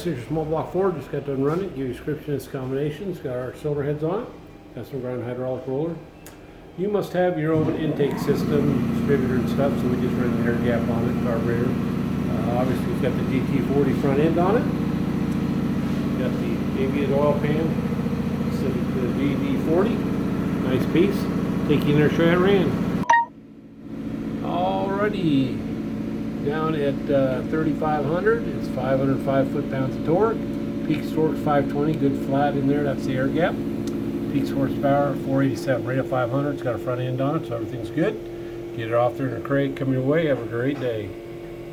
6 small block Ford, just got done running. Give you a description of its combinations. Got our cylinder heads on it. Got some ground hydraulic roller. You must have your own intake system, distributor and stuff, so we just run an air gap on it, carburetor. Obviously it's got the GT40 front end on it. Got the Aviaid oil pan, specific to the GT40. Nice piece. Take you in there, show you how it ran. Alrighty. Down at 3,500, it's 505 foot-pounds of torque. Peak torque 520, good flat in there, that's the air gap. Peak horsepower 487, rate of 500, it's got a front end on it, so everything's good. Get it off there in a crate, come your way, have a great day.